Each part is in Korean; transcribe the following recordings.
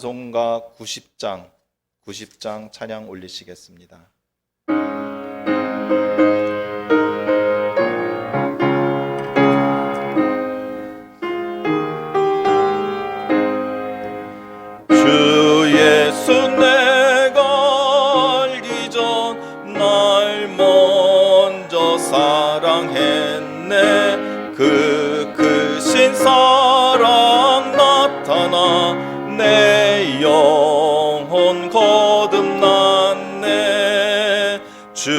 찬송가 90장 찬양 올리시겠습니다. 주 예수 내가 알기 전 날 먼저 사랑했네. 그 크신 사랑 나타나 내 영혼 거듭났네. 주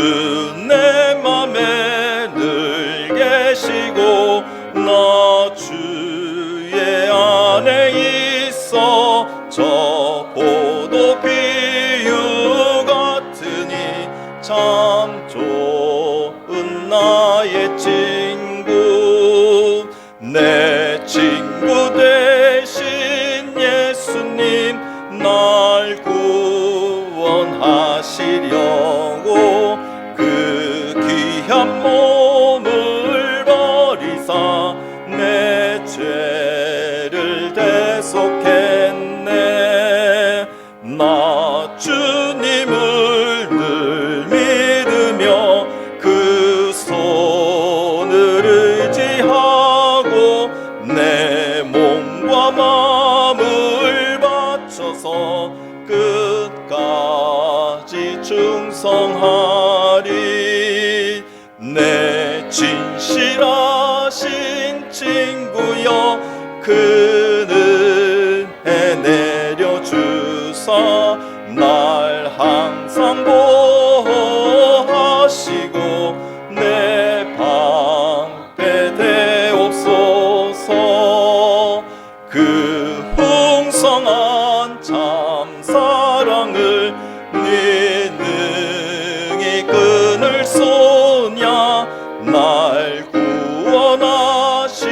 내 맘에 늘 계시고 나 주의 안에 있어. 저 포도 비유 같으니 참 좋은 나의 친구. 내 친구 대신 예수님 날 구원하시려고 그 귀한 몸을 버리사 내 죄를 대속했네. 나 주님을 늘 믿으며 그 손을 의지하고 내 몸과 마음을 바쳐서 끝까지 충성하리. 내 진실하신 친구여 그 은혜 내려주사 날 항상 보호하시고 내 방패 되옵소서. 그 풍성한 참 사랑을 네 능히 끊을 소냐. 날 구원하신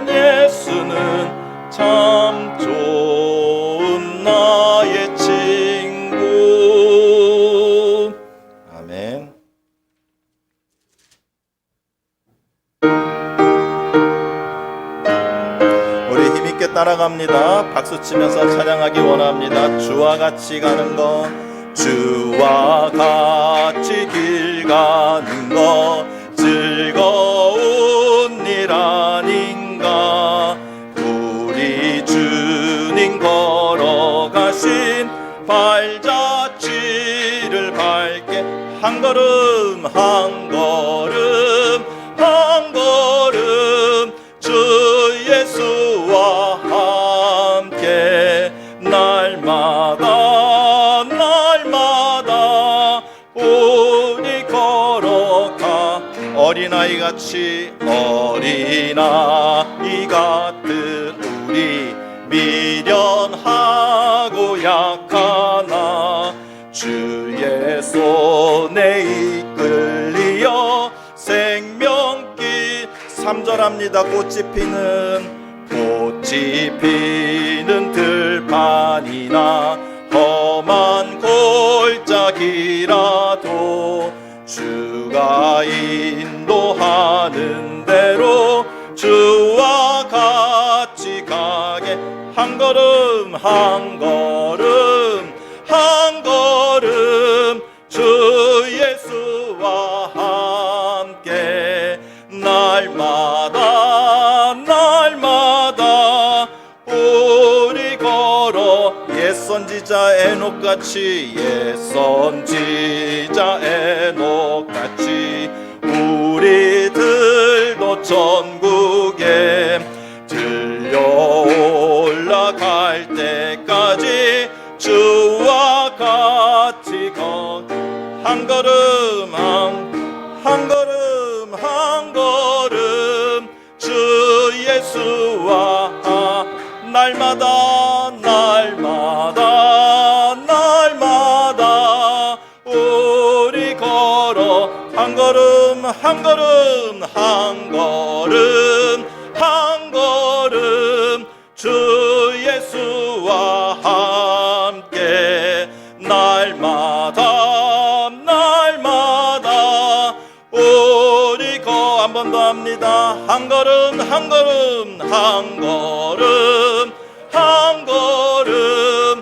예수는 참 좋은 나의 친구. 아멘. 우리 힘있게 따라갑니다. 박수 치면서 찬양하기 원합니다. 주와 같이 가는 것, 주와 같이 길 가는 것 즐거운 일 아닌가. 우리 주님 걸어가신 발자취를 밟게 한 걸음 한 걸음 한 걸음 주 예수와 함께 날마다 날마다 우리 걸어가. 어린아이 같은 우리 미련하고 약하나 주의 손에 이끌리어 생명길. 3절합니다. 꽃이 피는 들판이나 험한 골짜기라도 주가 인도하는 대로 주와 같이 가게 한 걸음 한 걸음 한 걸음 주 예수와 함께 날마다 날마다 우리 걸어. 옛선지자 에녹같이 옛선지자 에녹같이 우리들도 천국에 들려 올라갈 때까지 주와 같이 한 걸음 한 걸음 한 걸음 주 예수와 날마다 날마다 날마다 우리 걸어 한 걸음 한 걸음 한 걸음 한 걸음 주 예수와 함께 날마다 날마다 우리 한 번 더 합니다. 한 걸음 한 걸음 한 걸음 한 걸음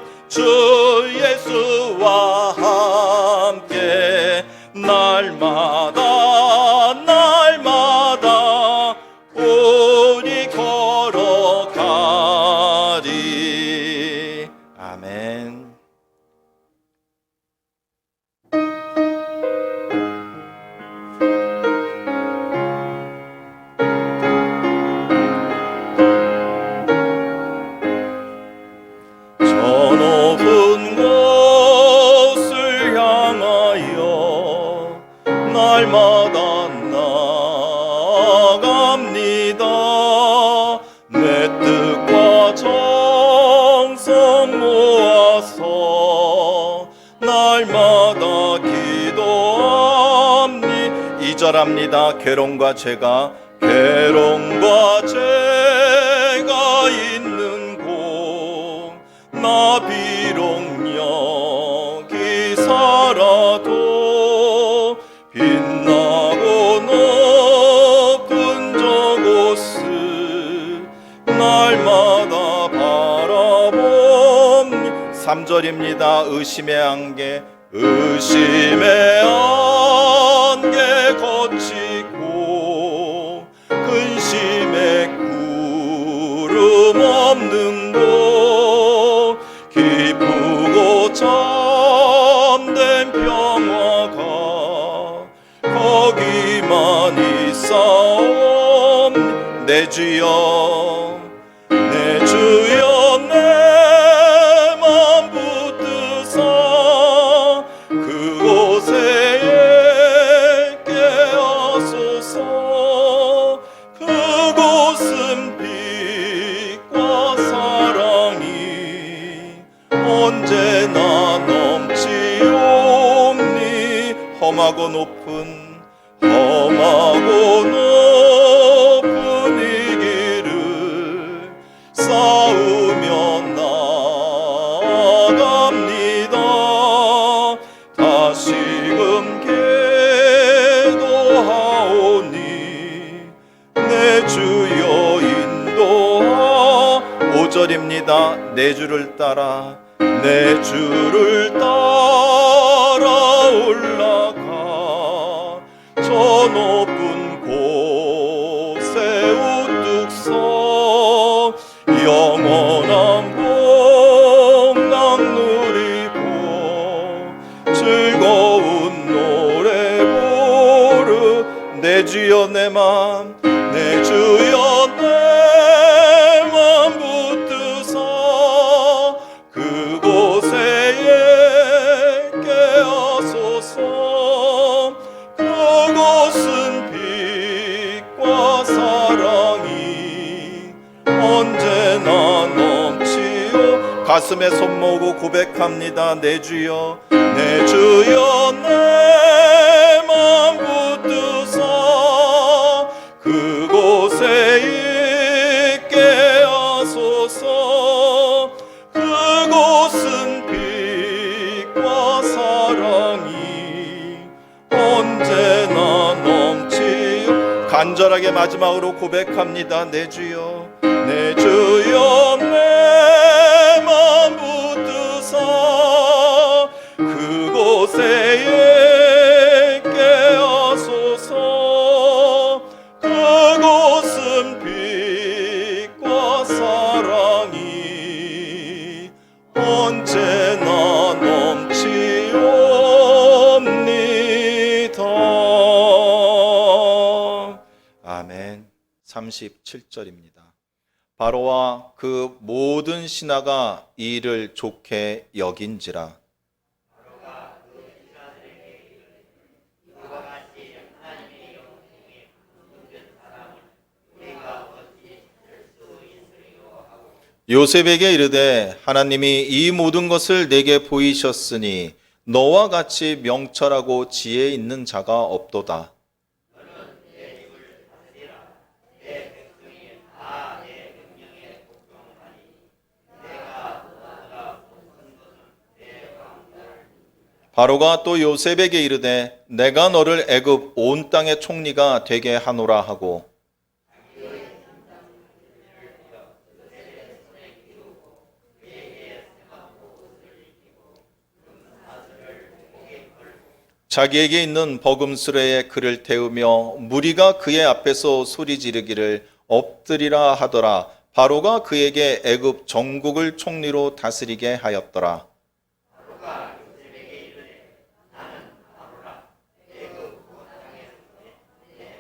주옵소서. 날마다 기도함니. 2절합니다. 괴로움과 죄가 있는 곳, 나 비록 여기 살아도 빛나고 높은 저곳을 날마다 바라봅니. 3절입니다. 의심의 안개 거치고 근심의 구름 없는 곳, 기쁘고 참된 평화가 거기만 있사옵니. 내 주여, 내 주여, 내 맘 붙드사 그곳에 있게 하소서. 그곳은 빛과 사랑이 언제나 넘치옵니. 험하고 높은 이 길을 싸우며 나아갑니다. 다시금 기도하오니 내 주여 인도하. 5절입니다. 내 주를 따라 올라가 저 높은 곳에 우뚝 서 영원한 복락 누리고 즐거운 노래 부르. 내 주여, 내 맘, 내 주여, 내 맘 붙드사 그곳에 있게 하소서. 그곳은 빛과 사랑이 언제나 넘치오. 가슴에 손 모으고 고백합니다. 내 주여, 내 주여, 내 맘 붙드사 그곳에 있게 하소서. 그곳은 빛과 사랑이 언제나 넘치오. 간절하게 마지막으로 고백합니다. 내 주여, 내 주여, 내 맘 붙드사 그곳에 있게 하소서. 그곳은 빛과 사랑이 언제나 넘치옵니다. 아멘. 37절입니다. 바로와 그 모든 신하가 이 일을 좋게 여긴지라. 요셉에게 이르되 하나님이 이 모든 것을 내게 보이셨으니 너와 같이 명철하고 지혜 있는 자가 없도다. 바로가 또 요셉에게 이르되 내가 너를 애굽 온 땅의 총리가 되게 하노라 하고 자기에게 있는 버금수레에 그를 태우며 무리가 그의 앞에서 소리 지르기를 엎드리라 하더라. 바로가 그에게 애굽 전국을 총리로 다스리게 하였더라. 바로가 요셉에게 이르되 나는 바로라. 애굽 온 땅에서 내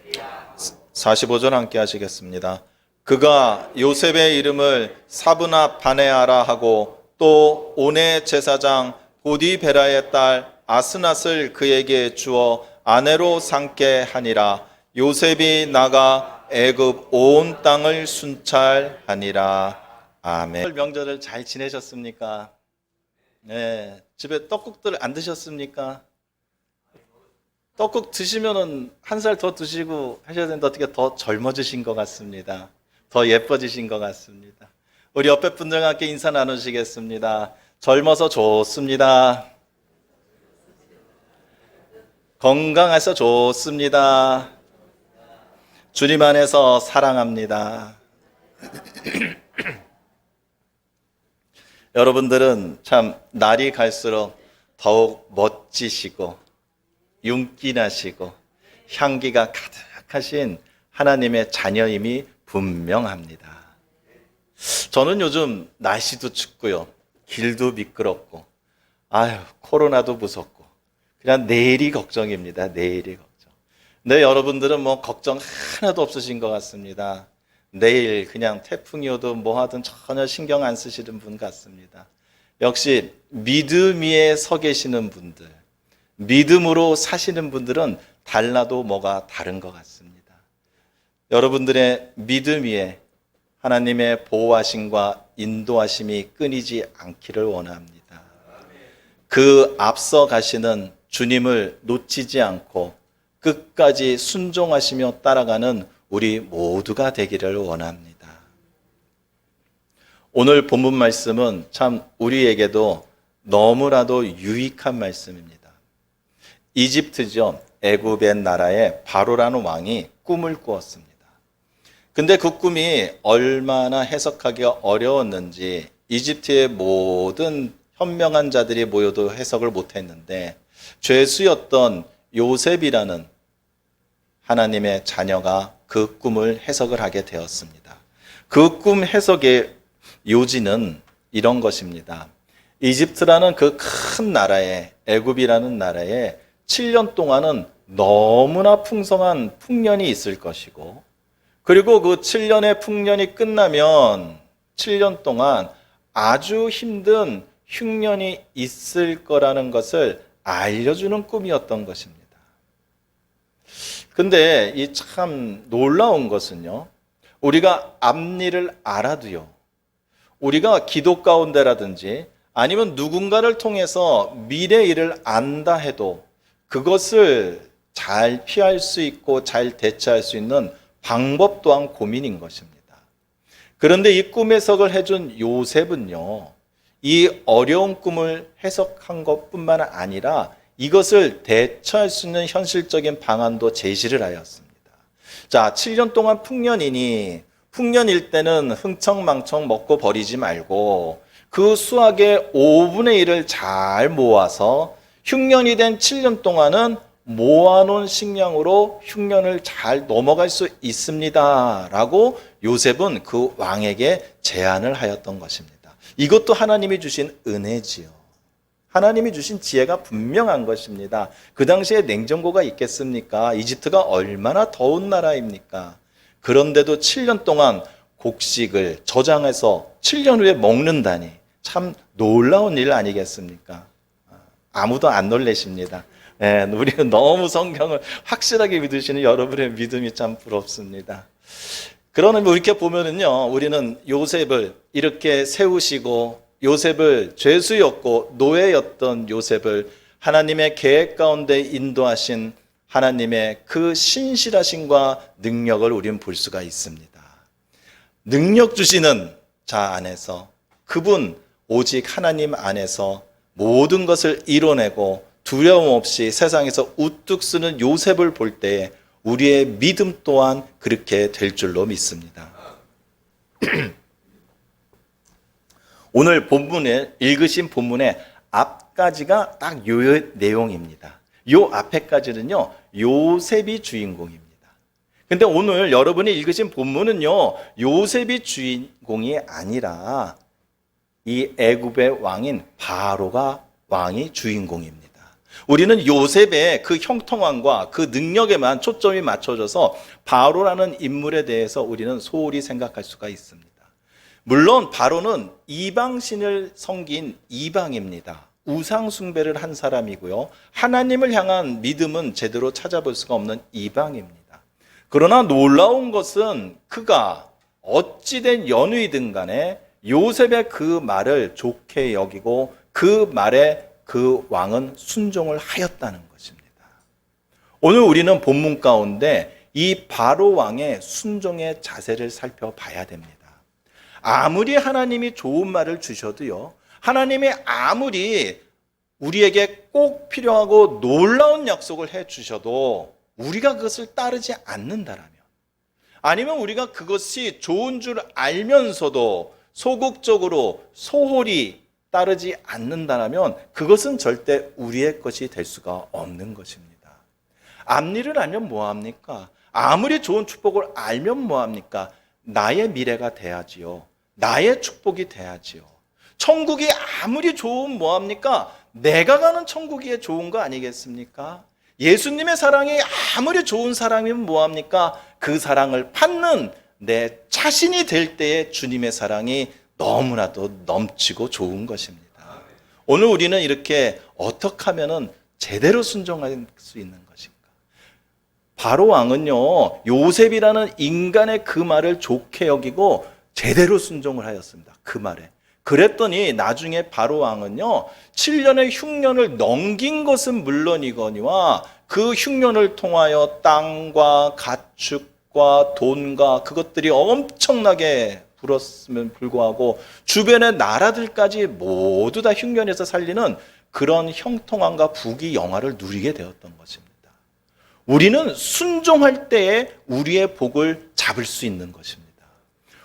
사랑이 45절 함께 하시겠습니다. 그가 요셉의 이름을 사브나 바네아라 하고 또 온의 제사장 보디베라의 딸 아스낫을 그에게 주어 아내로 삼게 하니라. 요셉이 나가 애굽 온 땅을 순찰하니라. 아멘. 명절을 잘 지내셨습니까? 네, 집에 떡국들 안 드셨습니까? 떡국 드시면은 한 살 더 드시고 하셔야 되는데 어떻게 더 젊어지신 것 같습니다. 더 예뻐지신 것 같습니다. 우리 옆에 분들과 함께 인사 나누시겠습니다. 젊어서 좋습니다. 건강해서 좋습니다. 주님 안에서 사랑합니다. 여러분들은 참 날이 갈수록 더욱 멋지시고 윤기나시고 향기가 가득하신 하나님의 자녀임이 분명합니다. 저는 요즘 날씨도 춥고요, 길도 미끄럽고, 코로나도 무섭고, 그냥 내일이 걱정입니다. 내일이 걱정. 근데 여러분들은 뭐 걱정 하나도 없으신 것 같습니다. 내일 그냥 태풍이 오도 뭐 하든 전혀 신경 안 쓰시는 분 같습니다. 역시 믿음 위에 서 계시는 분들, 믿음으로 사시는 분들은 달라도 뭐가 다른 것 같습니다. 여러분들의 믿음 위에 하나님의 보호하심과 인도하심이 끊이지 않기를 원합니다. 그 앞서 가시는 주님을 놓치지 않고 끝까지 순종하시며 따라가는 우리 모두가 되기를 원합니다. 오늘 본문 말씀은 참 우리에게도 너무나도 유익한 말씀입니다. 이집트죠. 애굽의 나라에 바로라는 왕이 꿈을 꾸었습니다. 근데 그 꿈이 얼마나 해석하기가 어려웠는지 이집트의 모든 현명한 자들이 모여도 해석을 못했는데 죄수였던 요셉이라는 하나님의 자녀가 그 꿈을 해석을 하게 되었습니다. 그 꿈 해석의 요지는 이런 것입니다. 이집트라는 그 큰 나라에, 애굽이라는 나라에 7년 동안은 너무나 풍성한 풍년이 있을 것이고, 그리고 그 7년의 풍년이 끝나면 7년 동안 아주 힘든 흉년이 있을 거라는 것을 알려주는 꿈이었던 것입니다. 근데 이 참 놀라운 것은요, 우리가 앞일을 알아도요, 우리가 기도 가운데라든지 아니면 누군가를 통해서 미래 일을 안다 해도 그것을 잘 피할 수 있고 잘 대처할 수 있는 방법 또한 고민인 것입니다. 그런데 이 꿈 해석을 해준 요셉은요, 이 어려운 꿈을 해석한 것뿐만 아니라 이것을 대처할 수 있는 현실적인 방안도 제시를 하였습니다. 자, 7년 동안 풍년이니 풍년일 때는 흥청망청 먹고 버리지 말고 그 수확의 5분의 1을 잘 모아서 흉년이 된 7년 동안은 모아놓은 식량으로 흉년을 잘 넘어갈 수 있습니다. 라고 요셉은 그 왕에게 제안을 하였던 것입니다. 이것도 하나님이 주신 은혜지요. 하나님이 주신 지혜가 분명한 것입니다. 그 당시에 냉장고가 있겠습니까? 이집트가 얼마나 더운 나라입니까? 그런데도 7년 동안 곡식을 저장해서 7년 후에 먹는다니 참 놀라운 일 아니겠습니까? 아무도 안 놀라십니다. 우리는 너무 성경을 확실하게 믿으시는 여러분의 믿음이 참 부럽습니다. 그러나 이렇게 보면은요, 우리는 요셉을 이렇게 세우시고 요셉을 죄수였고 노예였던 요셉을 하나님의 계획 가운데 인도하신 하나님의 그 신실하심과 능력을 우리는 볼 수가 있습니다. 능력 주시는 자 안에서, 그분 오직 하나님 안에서 모든 것을 이뤄내고 두려움 없이 세상에서 우뚝 서는 요셉을 볼 때에 우리의 믿음 또한 그렇게 될 줄로 믿습니다. 오늘 본문에 읽으신 본문의 앞까지가 딱 요 내용입니다. 요 앞에까지는요, 요셉이 주인공입니다. 근데 오늘 여러분이 읽으신 본문은요, 요셉이 주인공이 아니라 이 애굽의 왕인 바로가 왕이 주인공입니다. 우리는 요셉의 그 형통함과 그 능력에만 초점이 맞춰져서 바로라는 인물에 대해서 우리는 소홀히 생각할 수가 있습니다. 물론 바로는 이방신을 섬긴 이방입니다. 우상 숭배를 한 사람이고요, 하나님을 향한 믿음은 제대로 찾아볼 수가 없는 이방입니다. 그러나 놀라운 것은 그가 어찌된 연유이든 간에 요셉의 그 말을 좋게 여기고 그 말에 그 왕은 순종을 하였다는 것입니다. 오늘 우리는 본문 가운데 이 바로 왕의 순종의 자세를 살펴봐야 됩니다. 아무리 하나님이 좋은 말을 주셔도요, 하나님이 아무리 우리에게 꼭 필요하고 놀라운 약속을 해 주셔도 우리가 그것을 따르지 않는다라면, 아니면 우리가 그것이 좋은 줄 알면서도 소극적으로 소홀히 따르지 않는다면 그것은 절대 우리의 것이 될 수가 없는 것입니다. 앞일을 알면 뭐합니까? 아무리 좋은 축복을 알면 뭐합니까? 나의 미래가 돼야지요. 나의 축복이 돼야지요. 천국이 아무리 좋으면 뭐합니까? 내가 가는 천국이 좋은 거 아니겠습니까? 예수님의 사랑이 아무리 좋은 사랑이면 뭐합니까? 그 사랑을 받는 내 자신이 될 때에 주님의 사랑이 너무나도 넘치고 좋은 것입니다. 오늘 우리는 이렇게 어떻게 하면 제대로 순종할 수 있는 것인가? 바로 왕은요, 요셉이라는 인간의 그 말을 좋게 여기고 제대로 순종을 하였습니다. 그 말에. 그랬더니 나중에 바로 왕은요, 7년의 흉년을 넘긴 것은 물론이거니와 그 흉년을 통하여 땅과 가축과 돈과 그것들이 엄청나게 불었으면 불구하고 주변의 나라들까지 모두 다 흉년에서 살리는 그런 형통함과 부귀 영화를 누리게 되었던 것입니다. 우리는 순종할 때에 우리의 복을 잡을 수 있는 것입니다.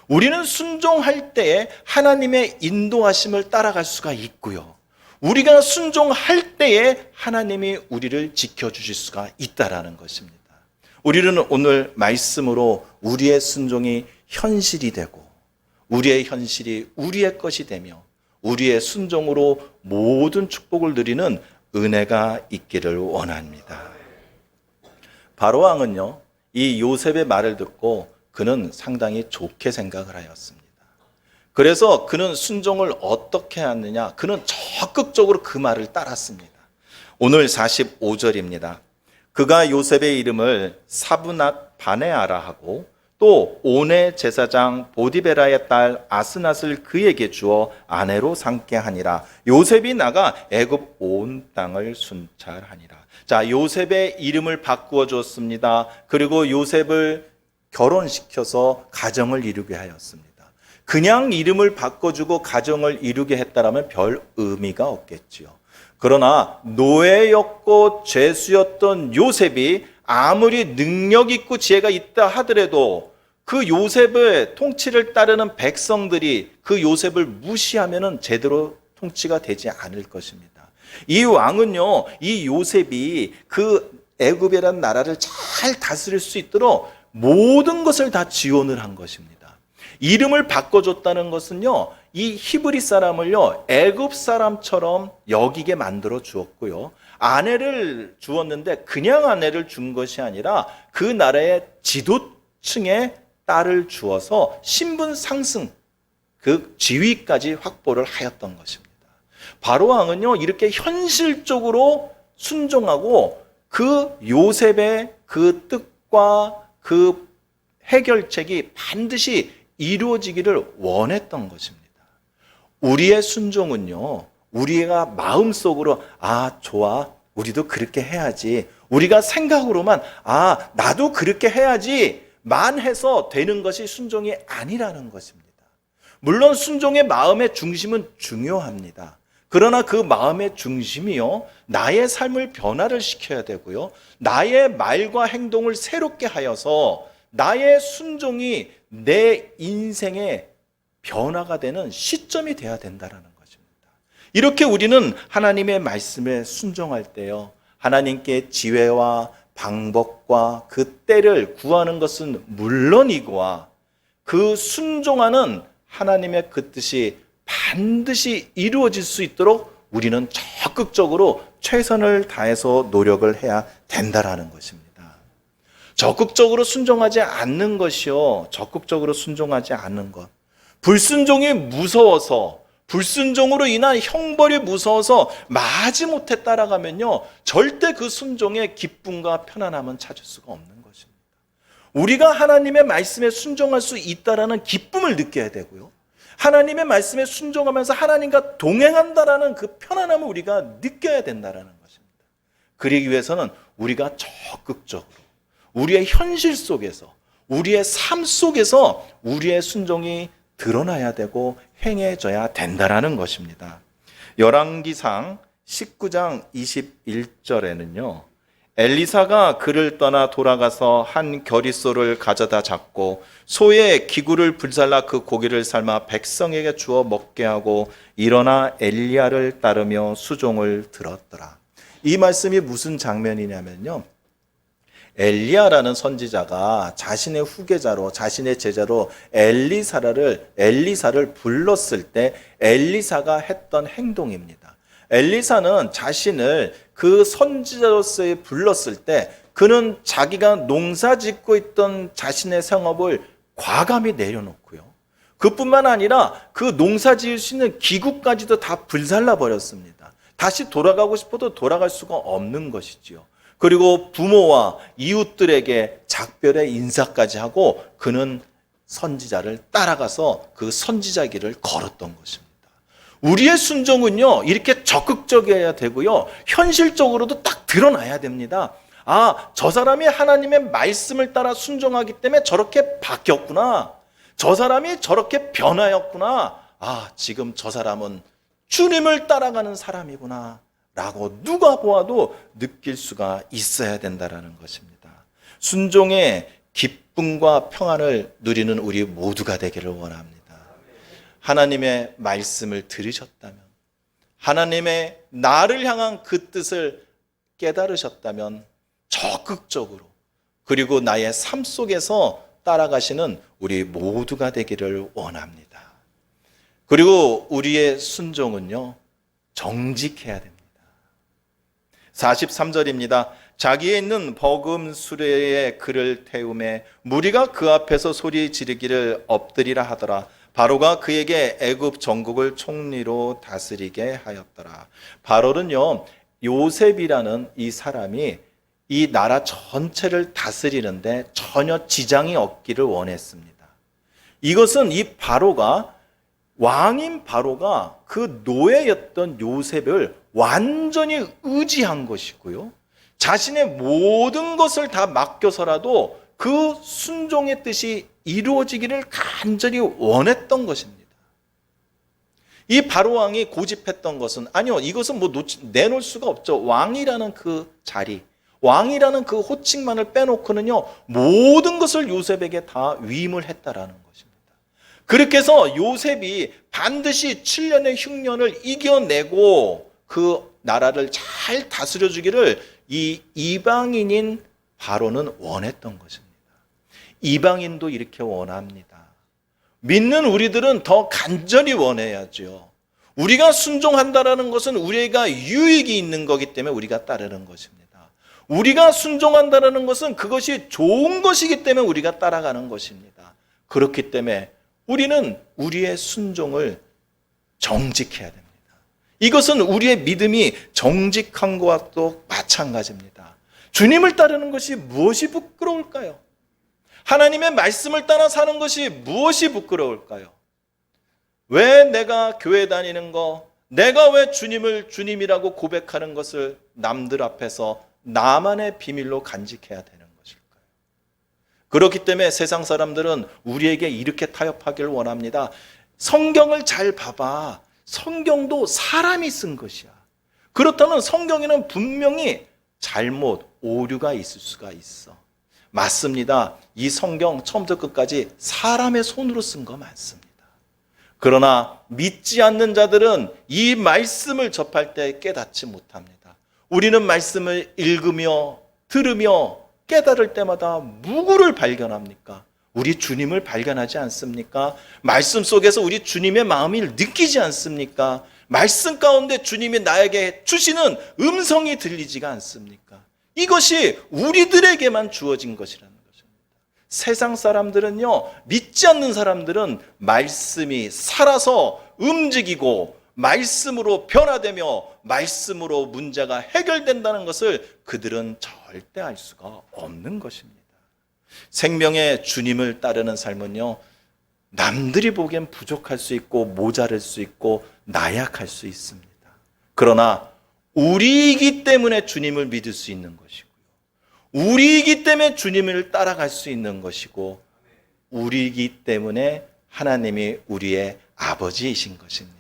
우리는 순종할 때에 하나님의 인도하심을 따라갈 수가 있고요. 우리가 순종할 때에 하나님이 우리를 지켜주실 수가 있다라는 것입니다. 우리는 오늘 말씀으로 우리의 순종이 현실이 되고 우리의 현실이 우리의 것이 되며 우리의 순종으로 모든 축복을 누리는 은혜가 있기를 원합니다. 바로 왕은요, 이 요셉의 말을 듣고 그는 상당히 좋게 생각을 하였습니다. 그래서 그는 순종을 어떻게 하느냐? 그는 적극적으로 그 말을 따랐습니다. 오늘 45절입니다. 그가 요셉의 이름을 사브낫 바네아라 하고 또 온의 제사장 보디베라의 딸 아스낫을 그에게 주어 아내로 삼게 하니라. 요셉이 나가 애굽 온 땅을 순찰하니라. 자, 요셉의 이름을 바꾸어 줬습니다. 그리고 요셉을 결혼시켜서 가정을 이루게 하였습니다. 그냥 이름을 바꿔주고 가정을 이루게 했다라면 별 의미가 없겠지요. 그러나 노예였고 죄수였던 요셉이 아무리 능력 있고 지혜가 있다 하더라도 그 요셉의 통치를 따르는 백성들이 그 요셉을 무시하면은 제대로 통치가 되지 않을 것입니다. 이 왕은요, 이 요셉이 그 애굽이라는 나라를 잘 다스릴 수 있도록 모든 것을 다 지원을 한 것입니다. 이름을 바꿔줬다는 것은요, 이 히브리 사람을요, 애굽 사람처럼 여기게 만들어 주었고요. 아내를 주었는데 그냥 아내를 준 것이 아니라 그 나라의 지도층에 딸을 주어서 신분 상승, 그 지위까지 확보를 하였던 것입니다. 바로 왕은요, 이렇게 현실적으로 순종하고 그 요셉의 그 뜻과 그 해결책이 반드시 이루어지기를 원했던 것입니다. 우리의 순종은요, 우리가 마음속으로 좋아, 우리도 그렇게 해야지, 우리가 생각으로만 나도 그렇게 해야지 만 해서 되는 것이 순종이 아니라는 것입니다. 물론 순종의 마음의 중심은 중요합니다. 그러나 그 마음의 중심이요, 나의 삶을 변화를 시켜야 되고요, 나의 말과 행동을 새롭게 하여서 나의 순종이 내 인생의 변화가 되는 시점이 되어야 된다는 것입니다. 이렇게 우리는 하나님의 말씀에 순종할 때요, 하나님께 지혜와 방법과 그 때를 구하는 것은 물론이고와 그 순종하는 하나님의 그 뜻이 반드시 이루어질 수 있도록 우리는 적극적으로 최선을 다해서 노력을 해야 된다는 것입니다. 적극적으로 순종하지 않는 것이요, 적극적으로 순종하지 않는 것, 불순종이 무서워서, 불순종으로 인한 형벌이 무서워서 마지못해 따라가면요, 절대 그 순종의 기쁨과 편안함은 찾을 수가 없는 것입니다. 우리가 하나님의 말씀에 순종할 수 있다라는 기쁨을 느껴야 되고요. 하나님의 말씀에 순종하면서 하나님과 동행한다라는 그 편안함을 우리가 느껴야 된다라는 것입니다. 그러기 위해서는 우리가 적극적으로 우리의 현실 속에서, 우리의 삶 속에서 우리의 순종이 드러나야 되고 행해져야 된다라는 것입니다. 열왕기상 19장 21절에는요. 엘리사가 그를 떠나 돌아가서 한 겨릿소를 가져다 잡고 소의 기구를 불살라 그 고기를 삶아 백성에게 주어 먹게 하고 일어나 엘리야를 따르며 수종을 들었더라. 이 말씀이 무슨 장면이냐면요. 엘리야라는 선지자가 자신의 후계자로, 자신의 제자로 엘리사를 불렀을 때 엘리사가 했던 행동입니다. 엘리사는 자신을 그 선지자로서 불렀을 때 그는 자기가 농사 짓고 있던 자신의 성업을 과감히 내려놓고요. 그뿐만 아니라 그 농사 지을 수 있는 기구까지도 다 불살라 버렸습니다. 다시 돌아가고 싶어도 돌아갈 수가 없는 것이지요. 그리고 부모와 이웃들에게 작별의 인사까지 하고 그는 선지자를 따라가서 그 선지자 길을 걸었던 것입니다. 우리의 순종은요, 이렇게 적극적이어야 되고요, 현실적으로도 딱 드러나야 됩니다. 아, 저 사람이 하나님의 말씀을 따라 순종하기 때문에 저렇게 바뀌었구나. 저 사람이 저렇게 변하였구나. 아, 지금 저 사람은 주님을 따라가는 사람이구나. 라고 누가 보아도 느낄 수가 있어야 된다는 것입니다. 순종의 기쁨과 평안을 누리는 우리 모두가 되기를 원합니다. 하나님의 말씀을 들으셨다면, 하나님의 나를 향한 그 뜻을 깨달으셨다면 적극적으로, 그리고 나의 삶 속에서 따라가시는 우리 모두가 되기를 원합니다. 그리고 우리의 순종은요, 정직해야 됩니다. 43절입니다. 자기에 있는 버금 수레에 그를 태우매 무리가 그 앞에서 소리 지르기를 엎드리라 하더라. 바로가 그에게 애굽 전국을 총리로 다스리게 하였더라. 바로는요, 요셉이라는 이 사람이 이 나라 전체를 다스리는데 전혀 지장이 없기를 원했습니다. 이것은 이 바로가, 왕인 바로가 그 노예였던 요셉을 완전히 의지한 것이고요, 자신의 모든 것을 다 맡겨서라도 그 순종의 뜻이 이루어지기를 간절히 원했던 것입니다. 이 바로 왕이 고집했던 것은, 아니요, 이것은 내놓을 수가 없죠. 왕이라는 그 자리, 왕이라는 그 호칭만을 빼놓고는요, 모든 것을 요셉에게 다 위임을 했다라는 것입니다. 그렇게 해서 요셉이 반드시 7년의 흉년을 이겨내고 그 나라를 잘 다스려 주기를 이 이방인인 바로는 원했던 것입니다. 이방인도 이렇게 원합니다. 믿는 우리들은 더 간절히 원해야죠. 우리가 순종한다라는 것은 우리가 유익이 있는 거기 때문에 우리가 따르는 것입니다. 우리가 순종한다라는 것은 그것이 좋은 것이기 때문에 우리가 따라가는 것입니다. 그렇기 때문에 우리는 우리의 순종을 정직해야 됩니다. 이것은 우리의 믿음이 정직한 것과 또 마찬가지입니다. 주님을 따르는 것이 무엇이 부끄러울까요? 하나님의 말씀을 따라 사는 것이 무엇이 부끄러울까요? 왜 내가 교회 다니는 거, 내가 왜 주님을 주님이라고 고백하는 것을 남들 앞에서 나만의 비밀로 간직해야 되는 것일까요? 그렇기 때문에 세상 사람들은 우리에게 이렇게 타협하기를 원합니다. 성경을 잘 봐봐. 성경도 사람이 쓴 것이야. 그렇다면 성경에는 분명히 잘못, 오류가 있을 수가 있어. 맞습니다. 이 성경 처음부터 끝까지 사람의 손으로 쓴 거 맞습니다. 그러나 믿지 않는 자들은 이 말씀을 접할 때 깨닫지 못합니다. 우리는 말씀을 읽으며 들으며 깨달을 때마다 누구를 발견합니까? 우리 주님을 발견하지 않습니까? 말씀 속에서 우리 주님의 마음을 느끼지 않습니까? 말씀 가운데 주님이 나에게 주시는 음성이 들리지가 않습니까? 이것이 우리들에게만 주어진 것이라는 것입니다. 세상 사람들은요, 믿지 않는 사람들은 말씀이 살아서 움직이고 말씀으로 변화되며 말씀으로 문제가 해결된다는 것을 그들은 절대 알 수가 없는 것입니다. 생명의 주님을 따르는 삶은요, 남들이 보기엔 부족할 수 있고 모자랄 수 있고 나약할 수 있습니다. 그러나 우리이기 때문에 주님을 믿을 수 있는 것이고요, 우리이기 때문에 주님을 따라갈 수 있는 것이고, 우리이기 때문에 하나님이 우리의 아버지이신 것입니다.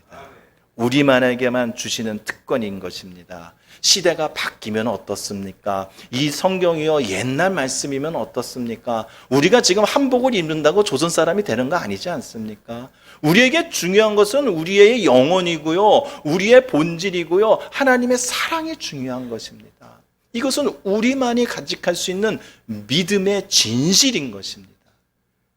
우리만에게만 주시는 특권인 것입니다. 시대가 바뀌면 어떻습니까? 이 성경이요, 옛날 말씀이면 어떻습니까? 우리가 지금 한복을 입는다고 조선 사람이 되는 거 아니지 않습니까? 우리에게 중요한 것은 우리의 영혼이고요, 우리의 본질이고요, 하나님의 사랑이 중요한 것입니다. 이것은 우리만이 간직할 수 있는 믿음의 진실인 것입니다.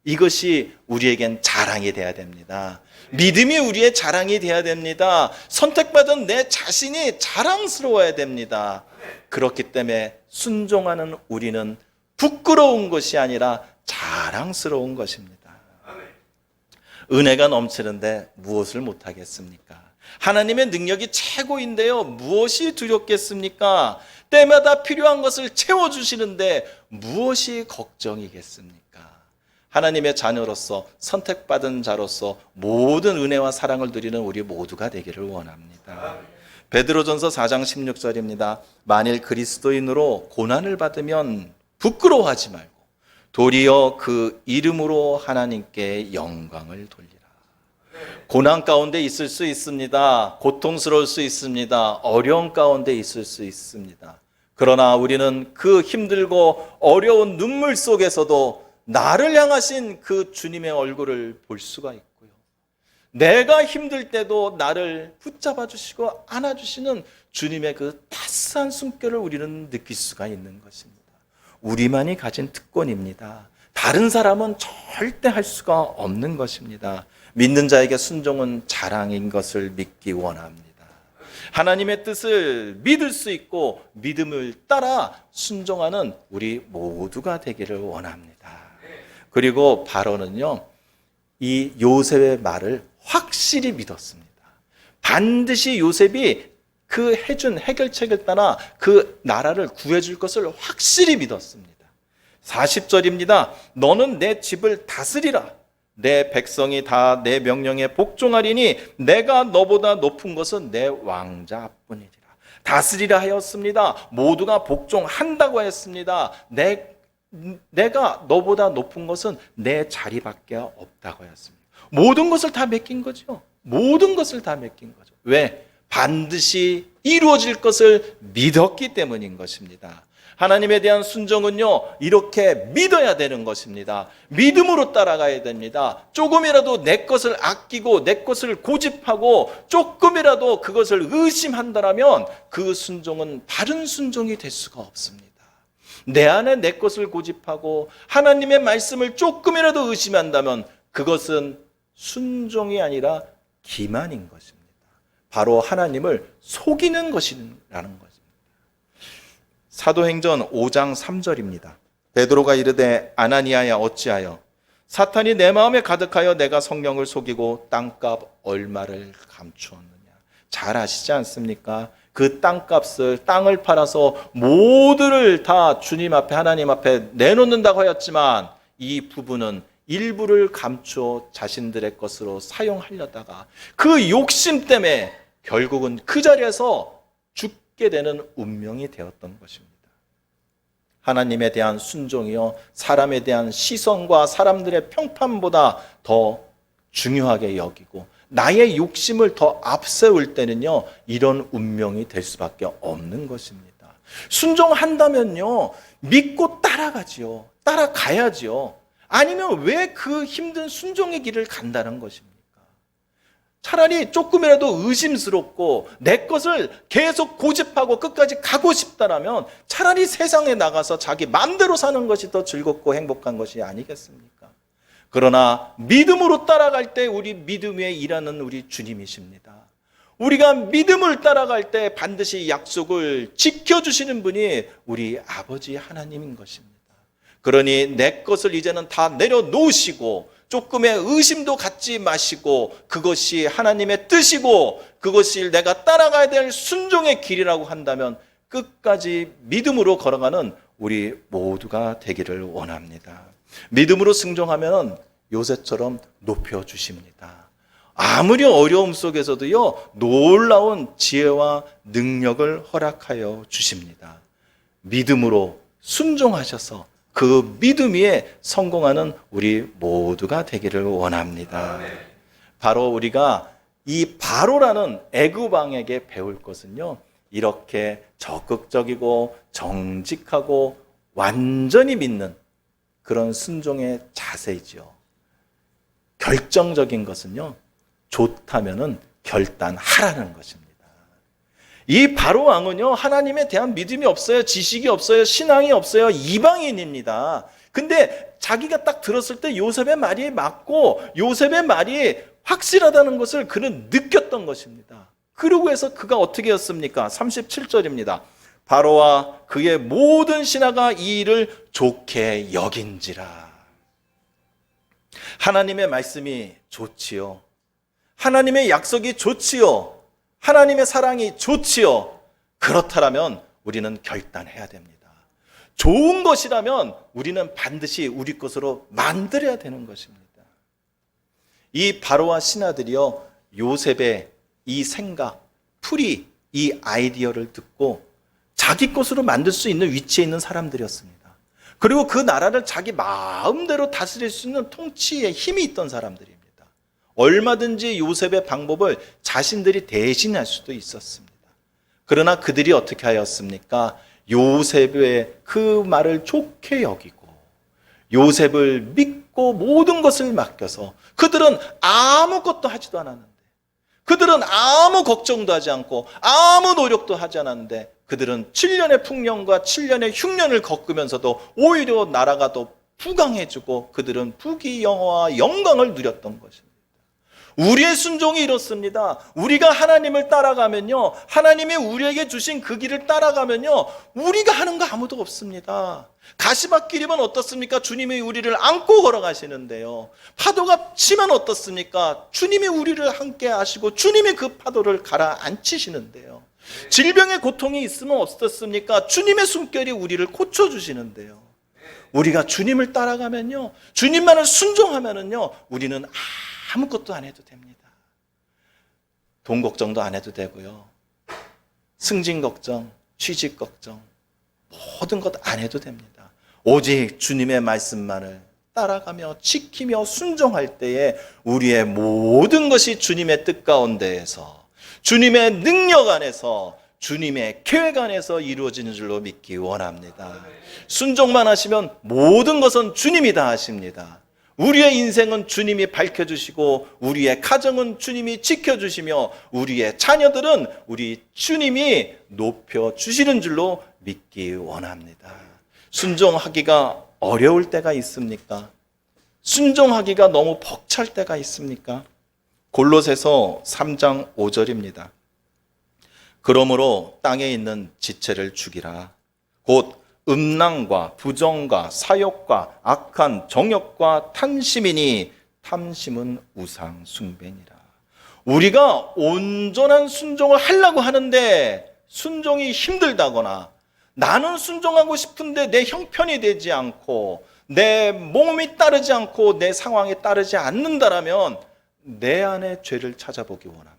이것이 우리에겐 자랑이 돼야 됩니다. 믿음이 우리의 자랑이 돼야 됩니다. 선택받은 내 자신이 자랑스러워야 됩니다. 그렇기 때문에 순종하는 우리는 부끄러운 것이 아니라 자랑스러운 것입니다. 은혜가 넘치는데 무엇을 못하겠습니까? 하나님의 능력이 최고인데요, 무엇이 두렵겠습니까? 때마다 필요한 것을 채워주시는데 무엇이 걱정이겠습니까? 하나님의 자녀로서, 선택받은 자로서 모든 은혜와 사랑을 누리는 우리 모두가 되기를 원합니다. 베드로전서 4장 16절입니다. 만일 그리스도인으로 고난을 받으면 부끄러워하지 말고 도리어 그 이름으로 하나님께 영광을 돌리라. 고난 가운데 있을 수 있습니다. 고통스러울 수 있습니다. 어려운 가운데 있을 수 있습니다. 그러나 우리는 그 힘들고 어려운 눈물 속에서도 나를 향하신 그 주님의 얼굴을 볼 수가 있고요, 내가 힘들 때도 나를 붙잡아 주시고 안아주시는 주님의 그 따스한 숨결을 우리는 느낄 수가 있는 것입니다. 우리만이 가진 특권입니다. 다른 사람은 절대 할 수가 없는 것입니다. 믿는 자에게 순종은 자랑인 것을 믿기 원합니다. 하나님의 뜻을 믿을 수 있고 믿음을 따라 순종하는 우리 모두가 되기를 원합니다. 그리고 바로는요, 이 요셉의 말을 확실히 믿었습니다. 반드시 요셉이 그 해준 해결책을 따라 그 나라를 구해줄 것을 확실히 믿었습니다. 40절입니다. 너는 내 집을 다스리라. 내 백성이 다 내 명령에 복종하리니 내가 너보다 높은 것은 내 왕자뿐이리라. 다스리라 하였습니다. 모두가 복종한다고 했습니다. 내가 너보다 높은 것은 내 자리밖에 없다고 했습니다. 모든 것을 다 맡긴 거죠. 모든 것을 다 맡긴 거죠. 왜? 반드시 이루어질 것을 믿었기 때문인 것입니다. 하나님에 대한 순종은요, 이렇게 믿어야 되는 것입니다. 믿음으로 따라가야 됩니다. 조금이라도 내 것을 아끼고 내 것을 고집하고 조금이라도 그것을 의심한다면 그 순종은 바른 순종이 될 수가 없습니다. 내 안에 내 것을 고집하고 하나님의 말씀을 조금이라도 의심한다면 그것은 순종이 아니라 기만인 것입니다. 바로 하나님을 속이는 것이라는 것입니다. 사도행전 5장 3절입니다. 베드로가 이르되 아나니아야 어찌하여 사탄이 내 마음에 가득하여 내가 성령을 속이고 땅값 얼마를 감추었느냐. 잘 아시지 않습니까? 그 땅을 팔아서 모두를 다 주님 앞에 하나님 앞에 내놓는다고 하였지만 이 부분은 일부를 감추어 자신들의 것으로 사용하려다가 그 욕심 때문에 결국은 그 자리에서 죽게 되는 운명이 되었던 것입니다. 하나님에 대한 순종이요, 사람에 대한 시선과 사람들의 평판보다 더 중요하게 여기고 나의 욕심을 더 앞세울 때는요, 이런 운명이 될 수밖에 없는 것입니다. 순종한다면요, 믿고 따라가지요. 따라가야지요. 아니면 왜 그 힘든 순종의 길을 간다는 것입니까? 차라리 조금이라도 의심스럽고 내 것을 계속 고집하고 끝까지 가고 싶다라면 차라리 세상에 나가서 자기 마음대로 사는 것이 더 즐겁고 행복한 것이 아니겠습니까? 그러나 믿음으로 따라갈 때 우리 믿음 위에 일하는 우리 주님이십니다. 우리가 믿음을 따라갈 때 반드시 약속을 지켜주시는 분이 우리 아버지 하나님인 것입니다. 그러니 내 것을 이제는 다 내려놓으시고 조금의 의심도 갖지 마시고 그것이 하나님의 뜻이고 그것이 내가 따라가야 될 순종의 길이라고 한다면 끝까지 믿음으로 걸어가는 우리 모두가 되기를 원합니다. 믿음으로 순종하면 요셉처럼 높여주십니다. 아무리 어려움 속에서도요, 놀라운 지혜와 능력을 허락하여 주십니다. 믿음으로 순종하셔서 그 믿음 위에 성공하는 우리 모두가 되기를 원합니다. 바로 우리가 이 바로라는 애굽 왕에게 배울 것은요, 이렇게 적극적이고 정직하고 완전히 믿는 그런 순종의 자세이지요. 결정적인 것은요, 좋다면은 결단하라는 것입니다. 이 바로 왕은요, 하나님에 대한 믿음이 없어요. 지식이 없어요. 신앙이 없어요. 이방인입니다. 근데 자기가 딱 들었을 때 요셉의 말이 맞고 요셉의 말이 확실하다는 것을 그는 느꼈던 것입니다. 그러고 해서 그가 어떻게 했습니까? 37절입니다. 바로와 그의 모든 신하가 이 일을 좋게 여긴지라. 하나님의 말씀이 좋지요. 하나님의 약속이 좋지요. 하나님의 사랑이 좋지요. 그렇다면 우리는 결단해야 됩니다. 좋은 것이라면 우리는 반드시 우리 것으로 만들어야 되는 것입니다. 이 바로와 신하들이요, 요셉의 이 생각, 풀이, 이 아이디어를 듣고 자기 것으로 만들 수 있는 위치에 있는 사람들이었습니다. 그리고 그 나라를 자기 마음대로 다스릴 수 있는 통치의 힘이 있던 사람들입니다. 얼마든지 요셉의 방법을 자신들이 대신할 수도 있었습니다. 그러나 그들이 어떻게 하였습니까? 요셉의 그 말을 좋게 여기고 요셉을 믿고 모든 것을 맡겨서 그들은 아무것도 하지도 않았는데, 그들은 아무 걱정도 하지 않고 아무 노력도 하지 않았는데, 그들은 7년의 풍년과 7년의 흉년을 겪으면서도 오히려 나라가 더 부강해지고 그들은 부귀영화와 영광을 누렸던 것입니다. 우리의 순종이 이렇습니다. 우리가 하나님을 따라가면요, 하나님이 우리에게 주신 그 길을 따라가면요, 우리가 하는 거 아무도 없습니다. 가시밭길이면 어떻습니까? 주님이 우리를 안고 걸어가시는데요. 파도가 치면 어떻습니까? 주님이 우리를 함께 하시고 주님이 그 파도를 가라앉히시는데요. 질병의 고통이 있으면 어떻습니까? 주님의 숨결이 우리를 고쳐주시는데요. 우리가 주님을 따라가면요, 주님만을 순종하면요, 우리는 아무것도 안 해도 됩니다. 돈 걱정도 안 해도 되고요. 승진 걱정, 취직 걱정, 모든 것 안 해도 됩니다. 오직 주님의 말씀만을 따라가며 지키며 순종할 때에 우리의 모든 것이 주님의 뜻 가운데에서, 주님의 능력 안에서, 주님의 계획 안에서 이루어지는 줄로 믿기 원합니다. 순종만 하시면 모든 것은 주님이 다 하십니다. 우리의 인생은 주님이 밝혀주시고 우리의 가정은 주님이 지켜주시며 우리의 자녀들은 우리 주님이 높여주시는 줄로 믿기 원합니다. 순종하기가 어려울 때가 있습니까? 순종하기가 너무 벅찰 때가 있습니까? 골로새서 3장 5절입니다. 그러므로 땅에 있는 지체를 죽이라. 곧 음란과 부정과 사욕과 악한 정욕과 탐심이니 탐심은 우상 숭배니라. 우리가 온전한 순종을 하려고 하는데 순종이 힘들다거나, 나는 순종하고 싶은데 내 형편이 되지 않고 내 몸이 따르지 않고 내 상황에 따르지 않는다라면 내 안에 죄를 찾아보기 원합니다.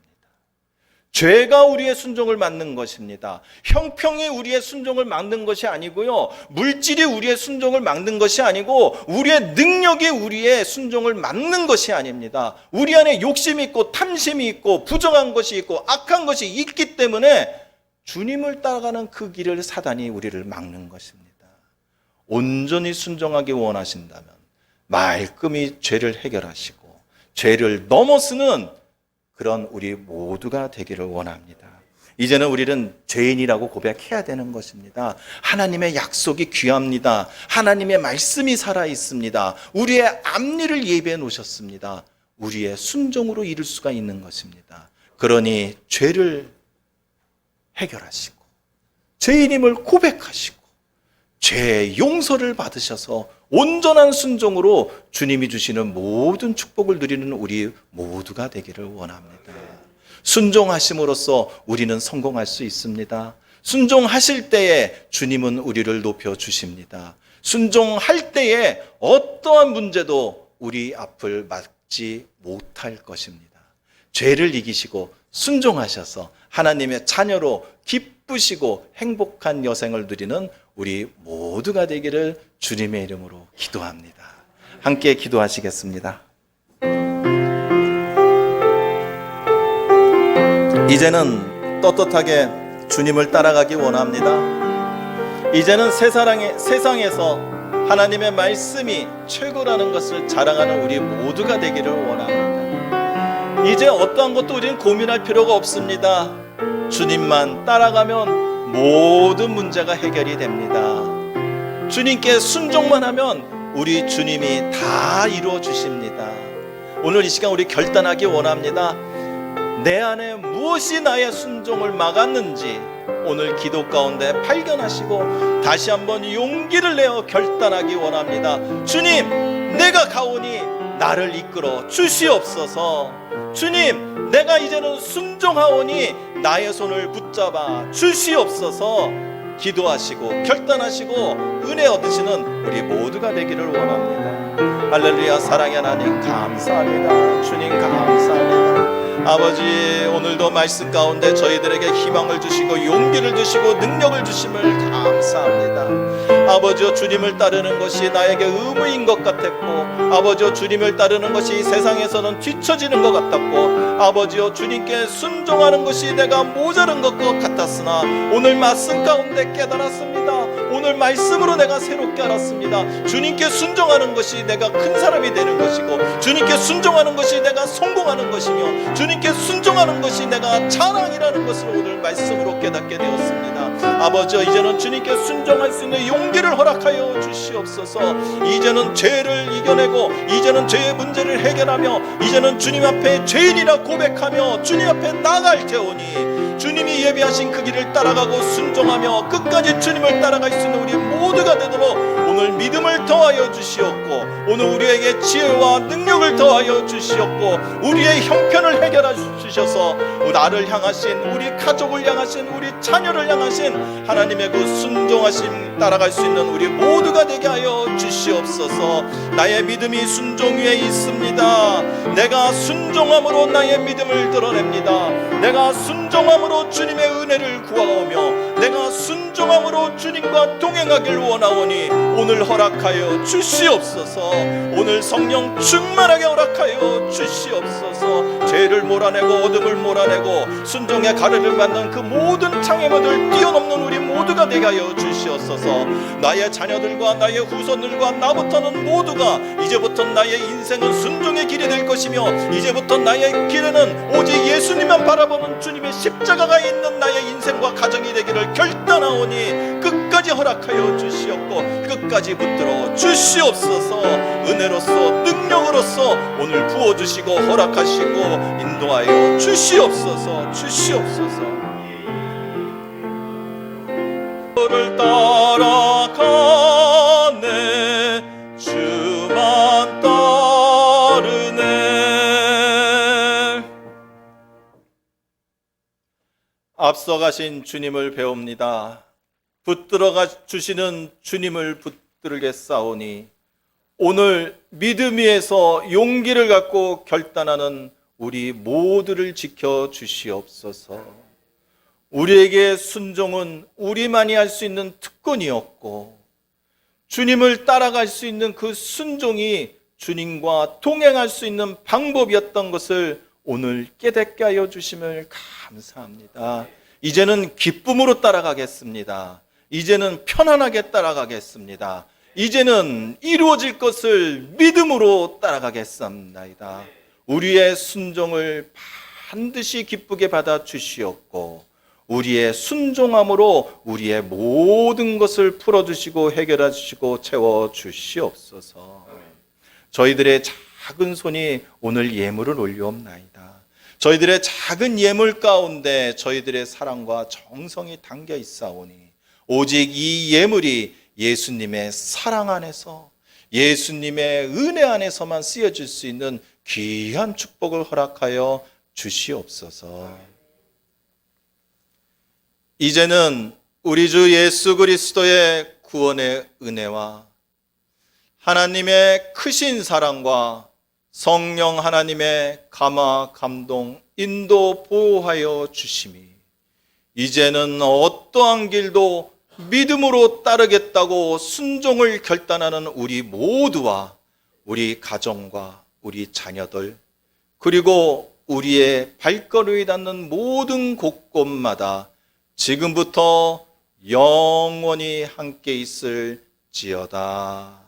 죄가 우리의 순종을 막는 것입니다. 형평이 우리의 순종을 막는 것이 아니고요, 물질이 우리의 순종을 막는 것이 아니고 우리의 능력이 우리의 순종을 막는 것이 아닙니다. 우리 안에 욕심이 있고 탐심이 있고 부정한 것이 있고 악한 것이 있기 때문에 주님을 따라가는 그 길을 사단이 우리를 막는 것입니다. 온전히 순종하기 원하신다면 말끔히 죄를 해결하시고 죄를 넘어서는 그런 우리 모두가 되기를 원합니다. 이제는 우리는 죄인이라고 고백해야 되는 것입니다. 하나님의 약속이 귀합니다. 하나님의 말씀이 살아있습니다. 우리의 앞니를 예비해 놓으셨습니다. 우리의 순종으로 이룰 수가 있는 것입니다. 그러니 죄를 해결하시고 죄인임을 고백하시고 죄의 용서를 받으셔서 온전한 순종으로 주님이 주시는 모든 축복을 누리는 우리 모두가 되기를 원합니다. 순종하심으로써 우리는 성공할 수 있습니다. 순종하실 때에 주님은 우리를 높여주십니다. 순종할 때에 어떠한 문제도 우리 앞을 막지 못할 것입니다. 죄를 이기시고 순종하셔서 하나님의 자녀로 기쁘시고 행복한 여생을 누리는 우리 모두가 되기를 주님의 이름으로 기도합니다. 함께 기도하시겠습니다. 이제는 떳떳하게 주님을 따라가기 원합니다. 이제는 세상에서 하나님의 말씀이 최고라는 것을 자랑하는 우리 모두가 되기를 원합니다. 이제 어떠한 것도 우리는 고민할 필요가 없습니다. 주님만 따라가면 모든 문제가 해결이 됩니다. 주님께 순종만 하면 우리 주님이 다 이루어 주십니다. 오늘 이 시간 우리 결단하기 원합니다. 내 안에 무엇이 나의 순종을 막았는지 오늘 기도 가운데 발견하시고 다시 한번 용기를 내어 결단하기 원합니다. 주님, 내가 가오니 나를 이끌어 주시옵소서. 주님, 내가 이제는 순종하오니 나의 손을 붙잡아 주시옵소서. 기도하시고 결단하시고 은혜 얻으시는 우리 모두가 되기를 원합니다. 할렐루야. 사랑의 하나님 감사합니다. 주님 감사합니다. 아버지, 오늘도 말씀 가운데 저희들에게 희망을 주시고 용기를 주시고 능력을 주심을 감사합니다. 아버지여, 주님을 따르는 것이 나에게 의무인 것 같았고, 아버지여, 주님을 따르는 것이 세상에서는 뒤처지는 것 같았고, 아버지여, 주님께 순종하는 것이 내가 모자른 것 같았으나 오늘 말씀 가운데 깨달았습니다. 오늘 말씀으로 내가 새롭게 알았습니다. 주님께 순종하는 것이 내가 큰 사람이 되는 것이고, 주님께 순종하는 것이 내가 성공하는 것이며, 주님께 순종하는 것이 내가 자랑이라는 것을 오늘 말씀으로 깨닫게 되었습니다. 아버지, 이제는 주님께 순종할 수 있는 용기를 허락하여 주시옵소서. 이제는 죄를 이겨내고 이제는 죄의 문제를 해결하며 이제는 주님 앞에 죄인이라 고백하며 주님 앞에 나갈 테오니 주님이 예비하신 그 길을 따라가고 순종하며 끝까지 주님을 따라갈 수 있는 우리 모두가 되도록 오늘 믿음을 더하여 주시옵고, 오늘 우리에게 지혜와 능력을 더하여 주시옵고, 우리의 형편을 해결해 주셔서 나를 향하신, 우리 가족을 향하신, 우리 자녀를 향하신 하나님의 그 순종하심 따라갈 수 있는 우리 모두가 되게 하여 주시옵소서. 나의 믿음이 순종 위에 있습니다. 내가 순종함으로 나의 믿음을 드러냅니다. 내가 순종함으로 주님의 은혜를 구하오며 내가 순종함으로 주님과 동행하길 원하오니 오늘 허락하여 주시옵소서. 오늘 성령 충만하게 허락하여 주시옵소서. 죄를 몰아내고 어둠을 몰아내고 순종의 가르를 받는 그 모든 장애물을 뛰어넘는 우리 모두가 되게 하여 주시옵소서. 나의 자녀들과 나의 후손들과 나부터는 모두가 이제부터 나의 인생은 순종의 길이 될 것이며 이제부터 나의 길에는 오직 예수님만 바라보는 주님의 십자가가 있는 나의 인생과 가정이 되기를 결단하오니 끝까지 허락하여 주시옵고 끝까지 붙들어 주시옵소서. 은혜로서 능력으로서 오늘 부어주시고 허락하시고 인도하여 주시옵소서. 주시옵소서. 를 따라가네 주만 따르네. 앞서가신 주님을 배웁니다. 붙들어가 주시는 주님을 붙들겠사오니 오늘 믿음 위에서 용기를 갖고 결단하는 우리 모두를 지켜 주시옵소서. 우리에게 순종은 우리만이 할 수 있는 특권이었고 주님을 따라갈 수 있는 그 순종이 주님과 동행할 수 있는 방법이었던 것을 오늘 깨닫게 하여 주심을 감사합니다. 이제는 기쁨으로 따라가겠습니다. 이제는 편안하게 따라가겠습니다. 이제는 이루어질 것을 믿음으로 따라가겠습니다. 우리의 순종을 반드시 기쁘게 받아 주시옵고 우리의 순종함으로 우리의 모든 것을 풀어주시고 해결해 주시고 채워주시옵소서. 저희들의 작은 손이 오늘 예물을 올려옵나이다. 저희들의 작은 예물 가운데 저희들의 사랑과 정성이 담겨 있사오니 오직 이 예물이 예수님의 사랑 안에서 예수님의 은혜 안에서만 쓰여질 수 있는 귀한 축복을 허락하여 주시옵소서. 이제는 우리 주 예수 그리스도의 구원의 은혜와 하나님의 크신 사랑과 성령 하나님의 감화, 감동, 인도, 보호하여 주심이 이제는 어떠한 길도 믿음으로 따르겠다고 순종을 결단하는 우리 모두와 우리 가정과 우리 자녀들 그리고 우리의 발걸음이 닿는 모든 곳곳마다 지금부터 영원히 함께 있을지어다.